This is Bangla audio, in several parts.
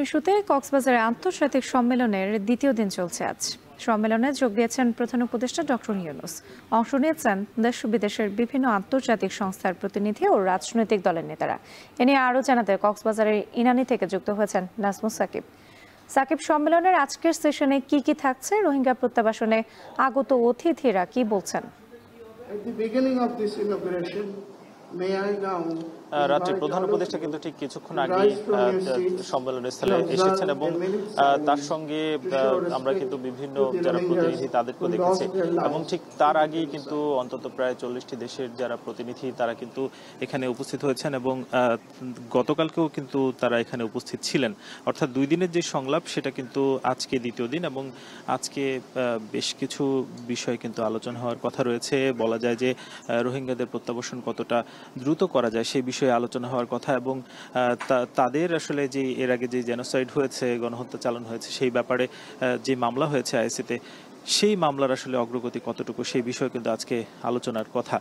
ইস্যুতে কক্সবাজারে আন্তর্জাতিক সম্মেলনের দ্বিতীয় দিন চলছে আজ। সম্মেলনে যোগ দিয়েছেন প্রধান উপদেষ্টা ডক্টর ইউনূস। অংশ নিয়েছেন দেশ বিদেশের বিভিন্ন আন্তর্জাতিক সংস্থার প্রতিনিধি ও রাজনৈতিক দলের নেতারা। এ নিয়ে আরও জানাতে কক্সবাজারের ইনানী থেকে যুক্ত হয়েছেন নাজমুস সাকিব। সাকিব, সম্মেলনের আজকের সেশনে কি কি থাকছে, রোহিঙ্গা প্রত্যাবাসনে আগত অতিথিরা কি বলছেন? রাত্রে প্রধান উপদেষ্টা কিন্তু ঠিক কিছুক্ষণ আগে সম্মেলনের স্থলে এসেছেন এবং তার সঙ্গে আমরা কিন্তু বিভিন্ন যারা প্রতিনিধি তাদেরকে দেখেছি এবং ঠিক তার আগেই কিন্তু অন্তত প্রায় 40টি দেশের যারা প্রতিনিধি তারা কিন্তু এখানে উপস্থিত হয়েছেন এবং গতকালকেও কিন্তু তারা এখানে উপস্থিত ছিলেন। অর্থাৎ 2 দিনের যে সংলাপ সেটা কিন্তু আজকে দ্বিতীয় দিন এবং আজকে বেশ কিছু বিষয় কিন্তু আলোচনা হওয়ার কথা রয়েছে। বলা যায় যে রোহিঙ্গাদের প্রত্যাবাসন কতটা দ্রুত করা যায় সেই বিষয়ে আলোচনা হওয়ার কথা এবং তাদের আসলে যে এর আগে যে জেনোসাইড হয়েছে, গণহত্যা চালানো হয়েছে সেই ব্যাপারে যে মামলা হয়েছে আইসিতে, সেই মামলার আসলে অগ্রগতি কতটুকু সেই বিষয়ে কিন্তু আজকে আলোচনার কথা।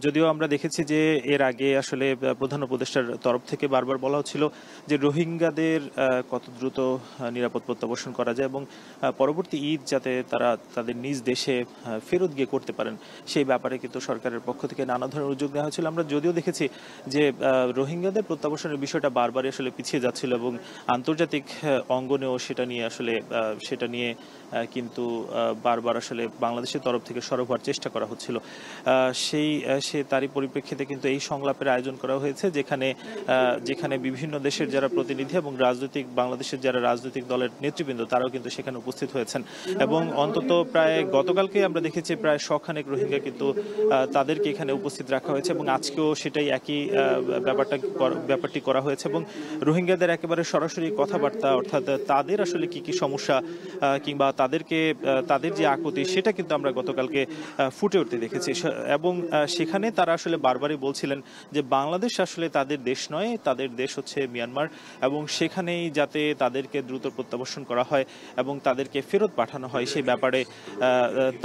যদিও আমরা দেখেছি যে এর আগে আসলে প্রধান উপদেষ্টার তরফ থেকে বারবার বলা হচ্ছিল যে রোহিঙ্গাদের কত দ্রুত নিরাপদ প্রত্যাবাসন করা যায় এবং পরবর্তী ঈদ যাতে তারা তাদের নিজ দেশে ফেরত গিয়ে করতে পারেন সেই ব্যাপারে কিন্তু সরকারের পক্ষ থেকে নানা ধরনের উদ্যোগ নেওয়া হয়েছিল। আমরা যদিও দেখেছি যে রোহিঙ্গাদের প্রত্যাবাসনের বিষয়টা বারবারই আসলে পিছিয়ে যাচ্ছিল এবং আন্তর্জাতিক অঙ্গনেও সেটা নিয়ে কিন্তু বারবার আসলে বাংলাদেশের তরফ থেকে সরব হওয়ার চেষ্টা করা হচ্ছিল। তারই পরিপ্রেক্ষিতে কিন্তু এই সংলাপের আয়োজন করা হয়েছে যেখানে বিভিন্ন দেশের যারা প্রতিনিধি এবং বাংলাদেশের যারা রাজনৈতিক দলের নেতৃবৃন্দ তারাও কিন্তু সেখানে উপস্থিত হয়েছেন এবং অন্তত প্রায় গতকালকে আমরা দেখেছি প্রায় 100 খানেক রোহিঙ্গা কিন্তু তাদেরকে এখানে উপস্থিত রাখা হয়েছে এবং আজকেও সেটাই একই ব্যাপারটি করা হয়েছে এবং রোহিঙ্গাদের একেবারে সরাসরি কথাবার্তা, অর্থাৎ তাদের আসলে কি কি সমস্যা কিংবা তাদের যে আকুতি সেটা কিন্তু আমরা গতকালকে ফুটে উঠতে দেখেছি এবং সেখানে তারা আসলে বারবারই বলছিলেন যে বাংলাদেশ আসলে তাদের দেশ নয়, তাদের দেশ হচ্ছে মিয়ানমার এবং সেখানেই যাতে তাদেরকে দ্রুত প্রত্যাবাসন করা হয় এবং তাদেরকে ফেরত পাঠানো হয় সেই ব্যাপারে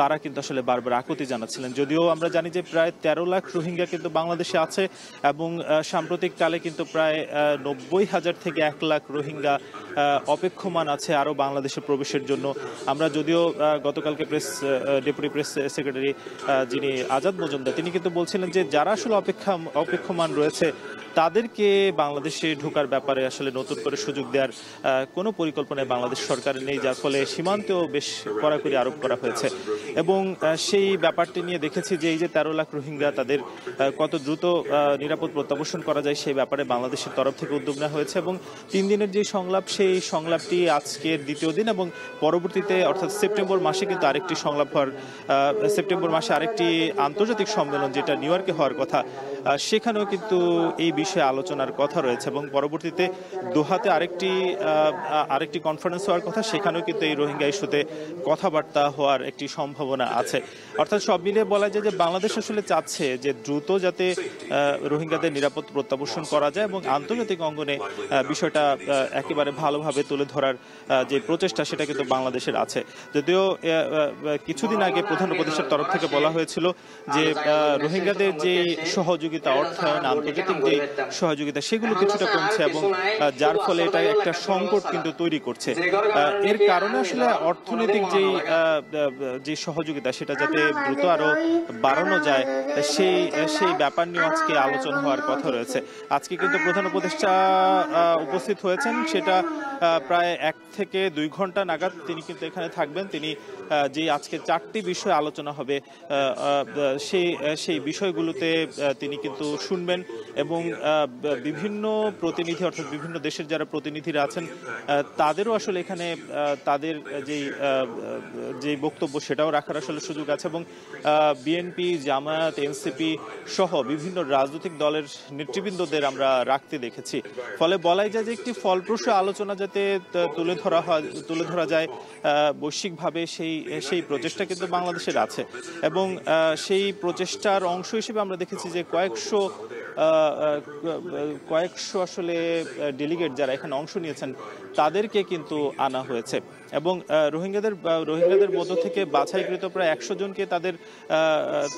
তারা কিন্তু আসলে বারবার আকুতি জানাচ্ছিলেন। যদিও আমরা জানি যে প্রায় 13 লাখ রোহিঙ্গা কিন্তু বাংলাদেশে আছে এবং সাম্প্রতিক কালে কিন্তু প্রায় 90,000 থেকে 1 লাখ রোহিঙ্গা অপেক্ষমান আছে আরও বাংলাদেশে প্রবেশের জন্য। আমরা যদিও গতকালকে ডেপুটি প্রেস সেক্রেটারি যিনি আজাদ মজুমদার তিনি কিন্তু বলছিলেন যে যারা আসলে অপেক্ষমান রয়েছে তাদেরকে বাংলাদেশে ঢোকার ব্যাপারে আসলে নতুন করে সুযোগ দেওয়ার কোনো পরিকল্পনায় বাংলাদেশ সরকারের নেই, যার ফলে সীমান্তেও বেশ কড়াকড়ি আরোপ করা হয়েছে এবং সেই ব্যাপারটি নিয়ে দেখেছি যে এই যে 13 লাখ রোহিঙ্গা তাদের কত দ্রুত নিরাপদ প্রত্যাবাসন করা যায় সেই ব্যাপারে বাংলাদেশের তরফ থেকে উদ্যোগ নেওয়া হয়েছে এবং 3 দিনের যে সংলাপ সেই সংলাপটি আজকের দ্বিতীয় দিন এবং পরবর্তীতে অর্থাৎ সেপ্টেম্বর মাসে কিন্তু আরেকটি সংলাপ সেপ্টেম্বর মাসে আরেকটি আন্তর্জাতিক সম্মেলন যেটা নিউ ইয়র্কে হওয়ার কথা, সেখানেও কিন্তু এই বিষয়ে আলোচনার কথা রয়েছে এবং পরবর্তীতে দোহাতে আরেকটি কনফারেন্স হওয়ার কথা, সেখানেও কিন্তু এই রোহিঙ্গা ইস্যুতে কথাবার্তা হওয়ার একটি সম্ভাবনা আছে। অর্থাৎ সব মিলিয়ে বলা যায় যে বাংলাদেশ আসলে চাচ্ছে যে দ্রুত যাতে রোহিঙ্গাদের নিরাপদ প্রত্যাবাসন করা যায় এবং আন্তর্জাতিক অঙ্গনে বিষয়টা একেবারে ভালোভাবে তুলে ধরার যে প্রচেষ্টা সেটা কিন্তু বাংলাদেশের আছে। যদিও কিছুদিন আগে প্রধান উপদেষ্টার তরফ থেকে বলা হয়েছিল যে রোহিঙ্গাদের যে সহযোগিতা, অর্থায়ন, আন্তর্জাতিক যে সহযোগিতা সেগুলো কিছুটা কমছে এবং যার ফলে এটা একটা সংকট কিন্তু তৈরি করছে। এর কারণে আসলে অর্থনৈতিক যে সহযোগিতা সেটা যাতে দ্রুত আরো বাড়ানো যায় সেই ব্যাপার নিয়ে আজকে আলোচনা হওয়ার কথা রয়েছে। আজকে কিন্তু প্রধান উপদেষ্টা উপস্থিত হয়েছেন, সেটা প্রায় 1 থেকে 2 ঘন্টা নাগাদ তিনি কিন্তু এখানে থাকবেন। তিনি যে আজকে 4টি বিষয় আলোচনা হবে সেই বিষয়গুলোতে তিনি কিন্তু শুনবেন এবং বিভিন্ন প্রতিনিধি অর্থাৎ বিভিন্ন দেশের যারা প্রতিনিধিরা আছেন তাদেরও আসলে এখানে তাদের যে বক্তব্য সেটাও রাখার আসলে সুযোগ আছে এবং বিএনপি, জামায়াত, এনসিপি সহ বিভিন্ন রাজনৈতিক দলের নেতৃবৃন্দদের আমরা রাখতে দেখেছি। ফলে বলাই যায় যে একটি ফলপ্রসূ আলোচনা যাতে তুলে ধরা যায় বৈশ্বিকভাবে সেই প্রচেষ্টা কিন্তু বাংলাদেশের আছে এবং সেই প্রচেষ্টার অংশ হিসেবে আমরা দেখেছি যে কয়েকশো আসলে ডেলিগেট যারা এখানে অংশ নিয়েছেন তাদেরকে কিন্তু আনা হয়েছে এবং রোহিঙ্গাদের মধ্য থেকে বাছাইকৃত প্রায় 100 জনকে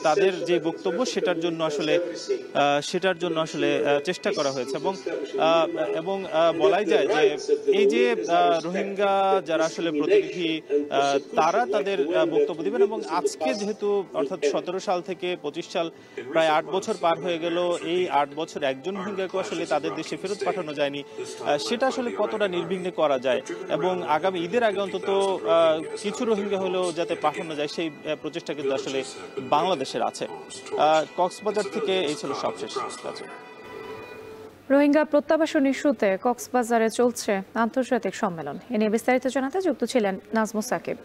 তাদের যে বক্তব্য সেটার জন্য আসলে চেষ্টা করা হয়েছে এবং বলাই যায় যে এই যে রোহিঙ্গা যারা আসলে প্রতিনিধি তারা তাদের বক্তব্য দিবেন এবং আজকে যেহেতু অর্থাৎ 17 সাল থেকে 25 সাল প্রায় 8 বছর পার হয়ে গেল, এই 8 বছর একজন রোহিঙ্গাকে আসলে তাদের দেশে ফেরত পাঠানো যায়নি, সেটা আসলে কতটা নির্বিঘ্নে করা যায় এবং আগামী ঈদের আগে অন্তত কিছু রোহিঙ্গা হলেও যাতে পাঠানো যায় সেই প্রচেষ্টা কিন্তু আসলে বাংলাদেশের আছে। কক্সবাজার থেকে এই ছিল সবশেষ। রোহিঙ্গা প্রত্যাবাসন ইস্যুতে কক্সবাজারে চলছে আন্তর্জাতিক সম্মেলন। এ নিয়ে বিস্তারিত জানাতে যুক্ত ছিলেন নাজমুস সাকিব।